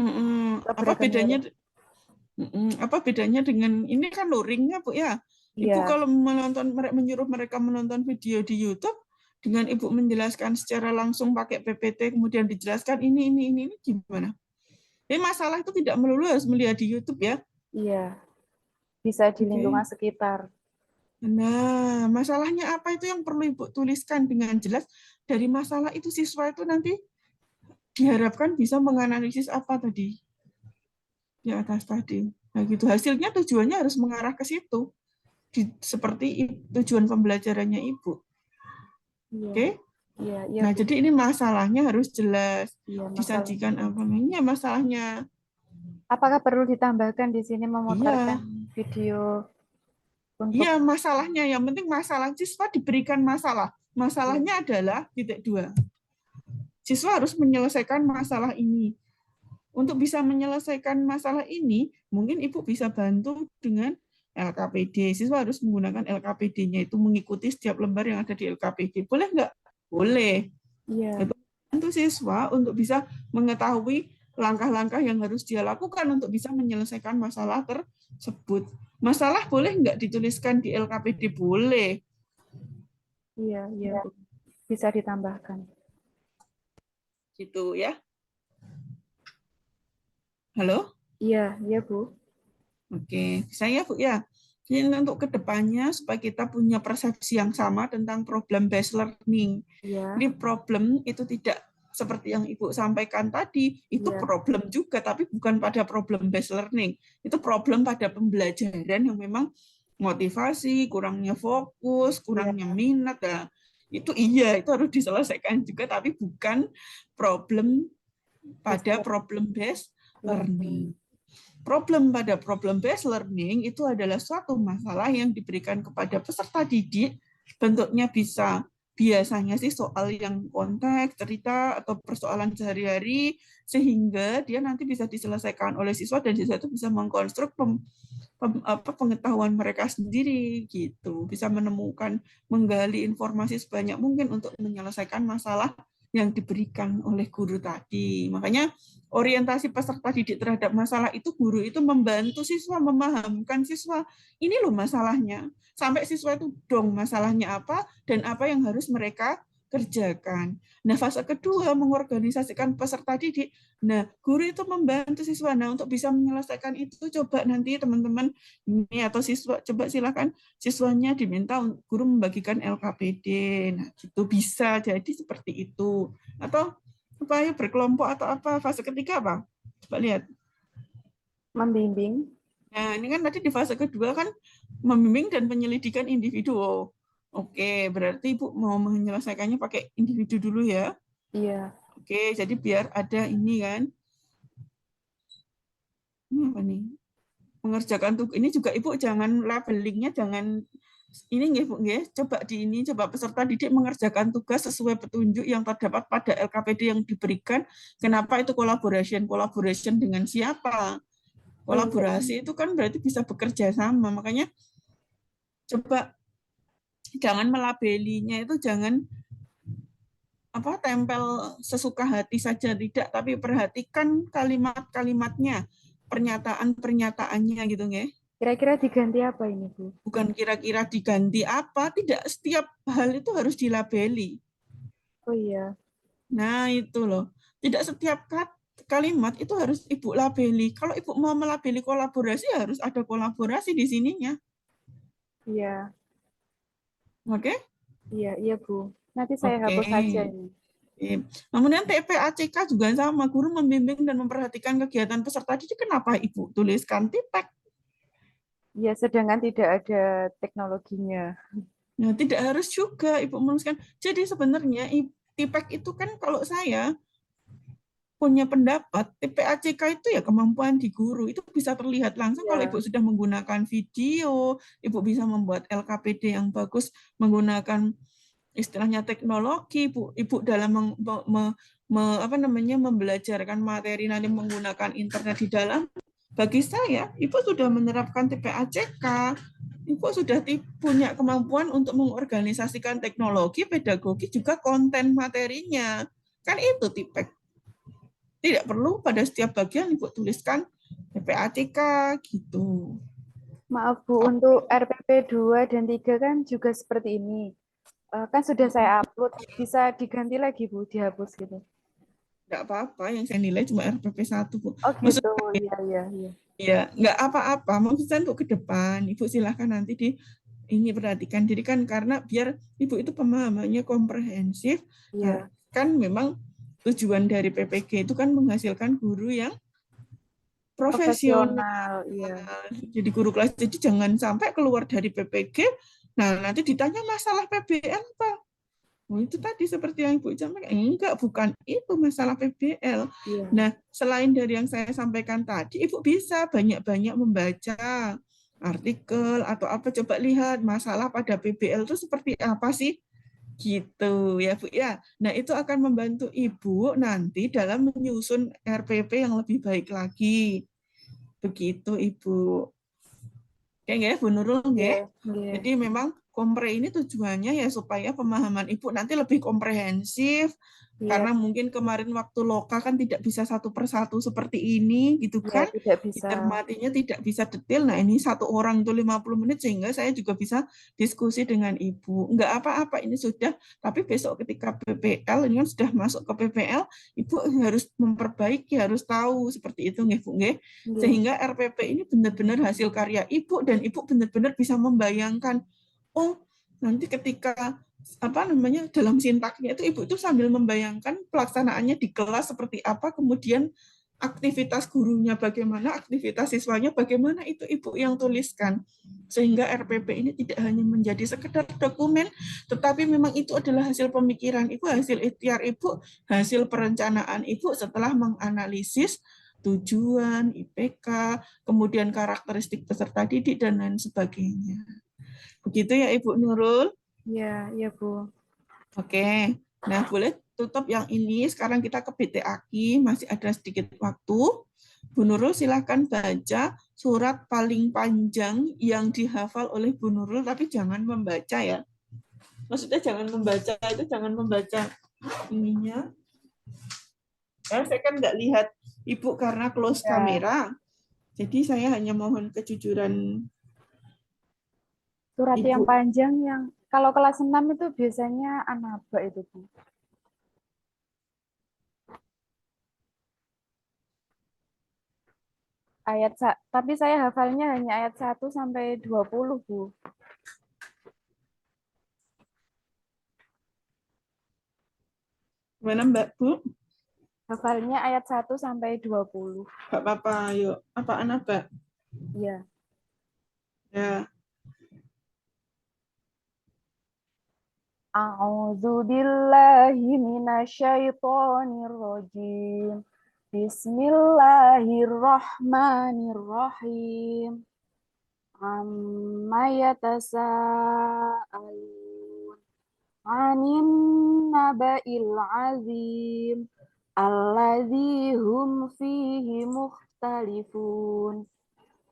Apa bedanya beragam. apa bedanya dengan ini kan luringnya Bu ya. Ibu Iya, kalau menyuruh mereka menonton video di YouTube dengan Ibu menjelaskan secara langsung pakai PPT kemudian dijelaskan ini gimana? Jadi masalah itu tidak melulu harus melihat di YouTube ya. iya. Bisa di Oke. lingkungan sekitar. Nah, masalahnya apa itu yang perlu Ibu tuliskan dengan jelas. Dari masalah itu siswa itu nanti diharapkan bisa menganalisis apa tadi? di atas tadi. Nah, gitu. Hasilnya tujuannya harus mengarah ke situ. Seperti tujuan pembelajarannya Ibu. Iya. Oke? Iya, iya, Nah, Bu. jadi ini masalahnya harus jelas. Iya, masalah. Disajikan apa namanya masalahnya. Apakah perlu ditambahkan di sini memutarkan Iya, video iya untuk masalahnya. Yang penting masalah siswa diberikan masalah. ya, Masalahnya adalah titik dua. Siswa harus menyelesaikan masalah ini. Untuk bisa menyelesaikan masalah ini, mungkin Ibu bisa bantu dengan LKPD. Siswa harus menggunakan LKPD-nya itu mengikuti setiap lembar yang ada di LKPD. Boleh nggak? Boleh. iya, Itu bantu siswa untuk bisa mengetahui langkah-langkah yang harus dia lakukan untuk bisa menyelesaikan masalah tersebut. Masalah boleh nggak dituliskan di LKPD? Boleh. iya, iya, Bu. Bisa ditambahkan. Gitu ya. Halo? Iya, iya, Bu. Oke, saya Bu ya. Jadi untuk kedepannya supaya kita punya persepsi yang sama tentang problem based learning. Iya, Jadi problem itu tidak seperti yang Ibu sampaikan tadi, itu iya, problem juga, tapi bukan pada problem based learning. Itu problem pada pembelajaran yang memang motivasi, kurangnya fokus, iya, kurangnya minat. Nah, itu iya, itu harus diselesaikan juga, tapi bukan problem pada bisa problem based learning. learning. Problem pada problem based learning itu adalah suatu masalah yang diberikan kepada peserta didik, bentuknya bisa biasanya sih soal yang konteks, cerita, atau persoalan sehari-hari, sehingga dia nanti bisa diselesaikan oleh siswa dan siswa itu bisa mengkonstruk pengetahuan mereka sendiri gitu, bisa menemukan, menggali informasi sebanyak mungkin untuk menyelesaikan masalah yang diberikan oleh guru tadi. Makanya orientasi peserta didik terhadap masalah itu, guru itu membantu siswa, memahamkan siswa, ini loh masalahnya. Sampai siswa itu dong masalahnya apa dan apa yang harus mereka kerjakan. Nah, fase kedua mengorganisasikan peserta didik. Nah, guru itu membantu siswa. Nah, untuk bisa menyelesaikan itu coba nanti teman-teman ini atau siswa coba silakan siswanya diminta guru membagikan LKPD. Nah, gitu bisa jadi seperti itu. Atau upaya berkelompok atau apa fase ketiga apa? Coba lihat. Membimbing. Nah, ini kan tadi di fase kedua kan membimbing dan penyelidikan individu. Oh, oke, berarti Ibu mau menyelesaikannya pakai individu dulu ya. Iya, Oke, jadi biar ada ini kan. Ini apa nih? Mengerjakan tugas. Ini juga Ibu jangan labelingnya jangan ini nggih Bu nggih. Coba di ini coba peserta didik mengerjakan tugas sesuai petunjuk yang terdapat pada LKPD yang diberikan. Kenapa itu collaboration dengan siapa? oh iya, Kolaborasi itu kan berarti bisa bekerja sama. Makanya coba jangan melabelinya itu jangan apa tempel sesuka hati saja tidak, tapi perhatikan kalimat-kalimatnya, pernyataan-pernyataannya gitu nggih. kira-kira diganti apa ini, Bu? Bukan kira-kira diganti apa, tidak setiap hal itu harus dilabeli. Oh iya, Nah, itu loh. Tidak setiap kalimat itu harus Ibu labeli. Kalau Ibu mau melabeli kolaborasi, ya harus ada kolaborasi di sininya. iya, Oke? iya, iya, Bu. Nanti saya Oke. hapus saja ini. Kemudian TPACK juga sama, guru membimbing dan memperhatikan kegiatan peserta didik. Kenapa Ibu tuliskan TIPEK? Ya, sedangkan tidak ada teknologinya. Nah, tidak harus juga Ibu menuliskan. Jadi sebenarnya TIPEK itu kan kalau saya punya pendapat, TPACK itu ya kemampuan di guru. Itu bisa terlihat langsung kalau Ibu Ya, sudah menggunakan video, Ibu bisa membuat LKPD yang bagus, menggunakan istilahnya teknologi, Ibu dalam apa namanya membelajarkan materi nanti menggunakan internet di dalam. Bagi saya, Ibu sudah menerapkan TPACK. Ibu sudah punya kemampuan untuk mengorganisasikan teknologi, pedagogi, juga konten materinya. Kan itu TIPEK. Tidak perlu pada setiap bagian Ibu tuliskan PPATK gitu. maaf Bu, untuk RPP 2 dan 3 kan juga seperti ini. Kan sudah saya upload, bisa diganti lagi Bu, dihapus gitu. Enggak apa-apa, yang saya nilai cuma RPP 1, Bu. Oh Maksud gitu, iya, iya, iya. ya, enggak apa-apa. Maksudnya untuk ke depan, Ibu silahkan nanti ini perhatikan diri kan karena biar Ibu itu pemahamannya komprehensif. Nah, Iya, kan memang tujuan dari PPG itu kan menghasilkan guru yang profesional. Profesional, iya. Jadi guru kelas, jadi jangan sampai keluar dari PPG, nah nanti ditanya masalah PBL apa? Oh, itu tadi seperti yang Ibu sampaikan, enggak, bukan itu masalah PBL. Iya. Nah, selain dari yang saya sampaikan tadi, Ibu bisa banyak-banyak membaca artikel atau apa, coba lihat masalah pada PBL itu seperti apa sih? Gitu ya Bu ya. Nah, itu akan membantu Ibu nanti dalam menyusun RPP yang lebih baik lagi. Begitu Ibu. Oke nggak, Bu Nurul Iya, nggak? iya. Jadi memang kompre ini tujuannya ya supaya pemahaman Ibu nanti lebih komprehensif, Iya, karena mungkin kemarin waktu loka kan tidak bisa satu persatu seperti ini gitu iya, kan, tidak bisa. dicermatinya tidak bisa detail. Nah ini satu orang tuh 50 menit sehingga saya juga bisa diskusi dengan Ibu. Enggak apa-apa ini sudah, tapi besok ketika PPL ini kan sudah masuk ke PPL, Ibu harus memperbaiki, harus tahu seperti itu nggih Bu nggih. Iya, Sehingga RPP ini benar-benar hasil karya Ibu dan Ibu benar-benar bisa membayangkan, oh nanti ketika apa namanya dalam sintaknya itu Ibu itu sambil membayangkan pelaksanaannya di kelas seperti apa, kemudian aktivitas gurunya bagaimana, aktivitas siswanya bagaimana, itu Ibu yang tuliskan. Sehingga RPP ini tidak hanya menjadi sekedar dokumen, tetapi memang itu adalah hasil pemikiran Ibu, hasil ikhtiar Ibu, hasil perencanaan Ibu setelah menganalisis tujuan, IPK, kemudian karakteristik peserta didik, dan lain sebagainya. Begitu ya Ibu Nurul? iya, iya, Bu. Oke, nah boleh tutup yang ini. Sekarang kita ke BT masih ada sedikit waktu. Bu Nurul silahkan baca surat paling panjang yang dihafal oleh Bu Nurul, tapi jangan membaca ya. Maksudnya jangan membaca itu, jangan membaca ininya. Ya, saya kan nggak lihat Ibu karena close Ya, kamera. Jadi saya hanya mohon kejujuran surat yang Ibu. panjang yang kalau kelas 6 itu biasanya anaba itu, Bu. Tapi saya hafalnya hanya ayat 1 sampai 20, Bu. Gimana Mbak Bu? Hafalnya ayat 1 sampai 20. Gak apa-apa, yuk. Apaan Mbak? Iya. Ya. A'udzu billahi minasyaitonir rajim. Bismillahirrahmanirrahim. Amma yatasaalun 'anin naba'il 'azim alladzi hum fihi mukhtalifun.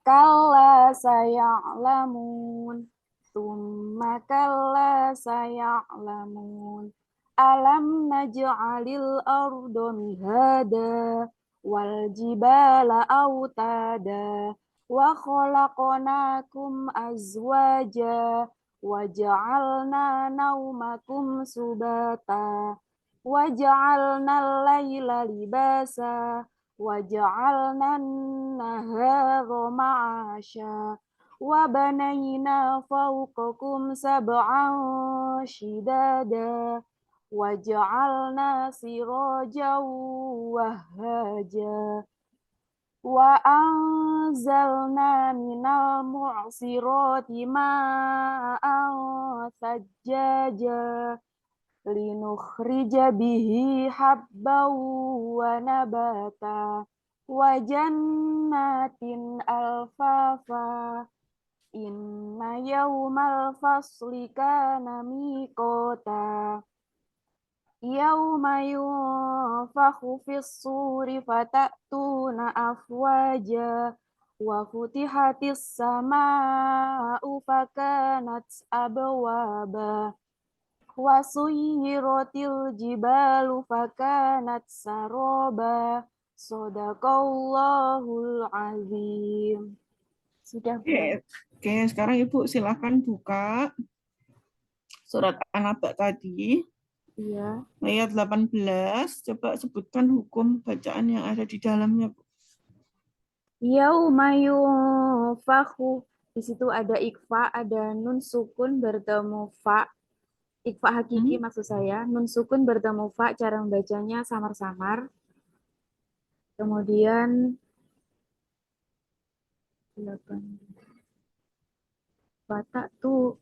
Kalla saya'lamun. Tsumma kalla saya'lamun. Alam naj'alil arda mihada wal jibala autada wa khalaqnakum azwaja wa ja'alna naumakum subata wa ja'alna al-laila libasa وجعلنا النهار معاشا وبنينا فوقكم سبعا شدادا وجعلنا سراجا وهاجا وأنزلنا من المعصرات ماء ثجاجا linukhrija bihi habban wa nabata wa jannatin alfafa inna yawmal fasli kana miqata yawma yunfakhu fis suri fatatuna afwaja wa futihatis samaa'u fakanat abwaba wasuyiratil jibalu fakanat saroba sadaqallahul azim. Sudah, Bu. Oke. Oke, sekarang Ibu silahkan buka surat An-Naba tadi, Iya. ayat 18. Coba sebutkan hukum bacaan yang ada di dalamnya, Bu. Yauma yunfakhu. Di situ ada ikfa, ada nun sukun bertemu fa. Ikfa hakiki Hmm? maksud saya. Nun sukun bertemu fa, cara membacanya samar-samar. Kemudian 8. Batak tuh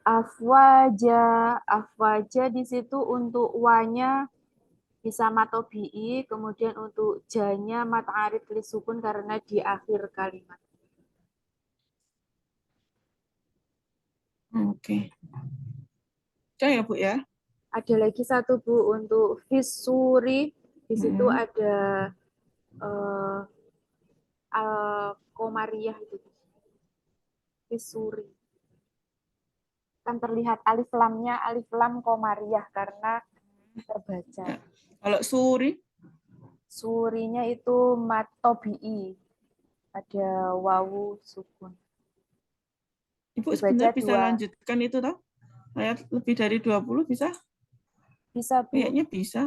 afwaja. Afwaja di situ untuk wanya bisa matobi'i, kemudian untuk janya mat arid li sukun karena di akhir kalimat. Oke. Udah ya, Bu ya? Ada lagi satu Bu untuk fisuri. Di situ Mm-mm. ada al-komariyah itu. Fisuri. Kan terlihat alif lamnya alif lam komariyah karena terbaca. Ya. Kalau suri, Surinya itu matobi'i. Ada wawu sukun. Ibu Dibaca sebenarnya bisa dua. lanjutkan itu toh? Ayat lebih dari 20 bisa? Bisa Bu. Kayaknya bisa.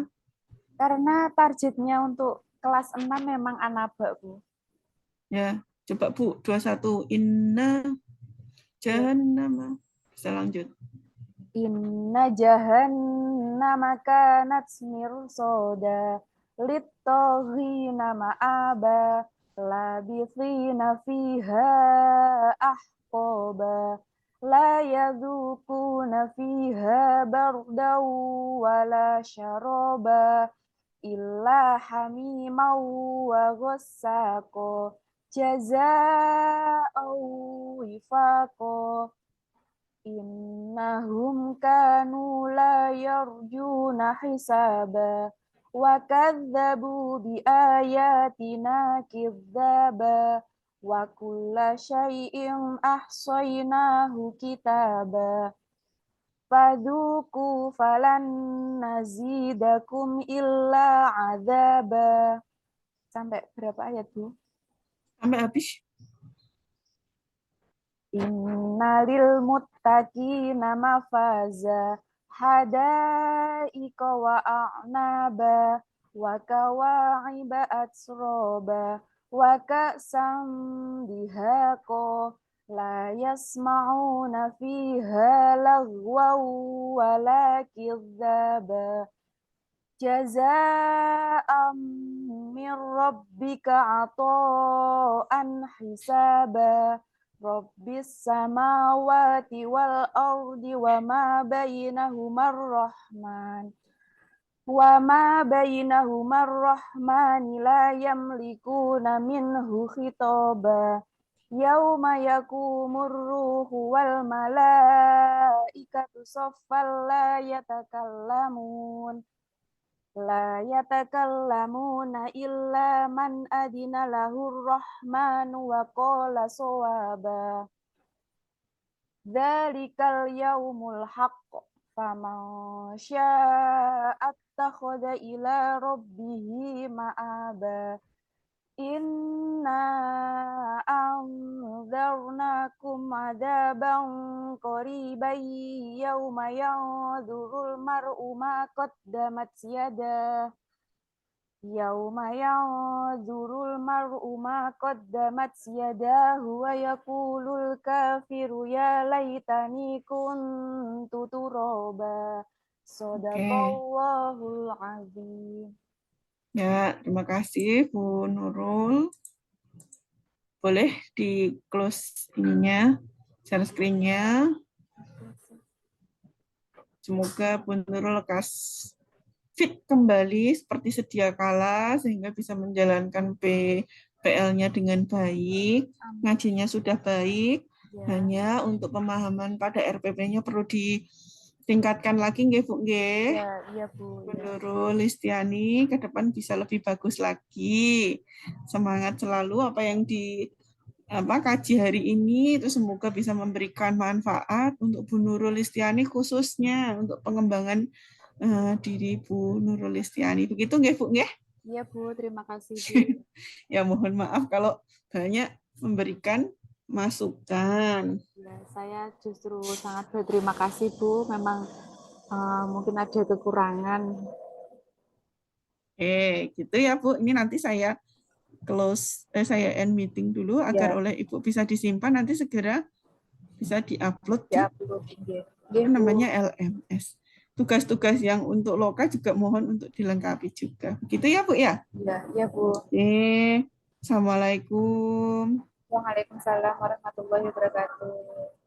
Karena targetnya untuk kelas 6 memang anaba Bu. Ya, coba Bu, 21. Inna Ya. jahannama. Bisa lanjut. Inna jahannama kanat mirsoda littaghina ma'aba labithina fiha ahqaba la yadhukuna fiha bardaw wala syaraba illa hamimau wa ghassaqo jazaa'u wifaqo innahum kanu la yarjuna hisaba wa kadzabu bi ayatina kidzaba wa kulla syai'in ahsaynahu kitaba fadzuku falan nazidakum illa adzaba. Sampai berapa ayat, Bu? Sampai habis. Innalil muttaqina mafaza hadaika wa a'naba wa kawa'iba atsroba wa ka'sam dihaqa la yasma'una fiha lagwaw wa la kidzaba jaza'am min rabbika ata'an hisaba Rabbis samawati wal ardi wa ma bainahumar rahman wa ma bainahumar rahmani la yamlikuna minhu khitaba yauma yakumur ruhu wal malaikatu saffan la yatakallamuna illa man adina lahur rahmanu wa qala sawaba dzalikal yaumul haqq faman syaa'a attakhadha ila rabbihi ma'aba inna anzarnakum adaban qariban yauma yanzurul mar'u ma qaddamat yadah yauma yanzurul mar'u ma qaddamat yadahu wa yaqulul kafiru ya laitani kuntu turaba Oke. sadaqallahul azim. Ya, terima kasih Bu Nurul. Boleh di close ininya, share screen-nya. Semoga Bu Nurul lekas fit kembali seperti sedia kala sehingga bisa menjalankan PL-nya dengan baik, ngajinya sudah baik, Ya. hanya untuk pemahaman pada RPP-nya perlu ditingkatkan lagi nggih Bu nggih. Ya, iya Bu. Bu Ya. Nurul Listiani ke depan bisa lebih bagus lagi. Semangat selalu apa yang kaji hari ini itu semoga bisa memberikan manfaat untuk Bu Nurul Listiani khususnya untuk pengembangan diri Bu Nurul Listiani. Begitu nggih Bu nggih? Iya Bu, terima kasih Bu. Ya mohon maaf kalau banyak memberikan masukan. Ya, saya justru sangat berterima kasih Bu. Memang mungkin ada kekurangan. Gitu ya Bu. Ini nanti saya saya end meeting dulu agar Ya, oleh Ibu bisa disimpan nanti segera bisa diupload di ya Bu. Iya Bu. namanya LMS. Tugas-tugas yang untuk loka juga mohon untuk dilengkapi juga. Begitu ya Bu ya? Ya, iya Bu. Assalamualaikum. Waalaikumsalam warahmatullahi wabarakatuh.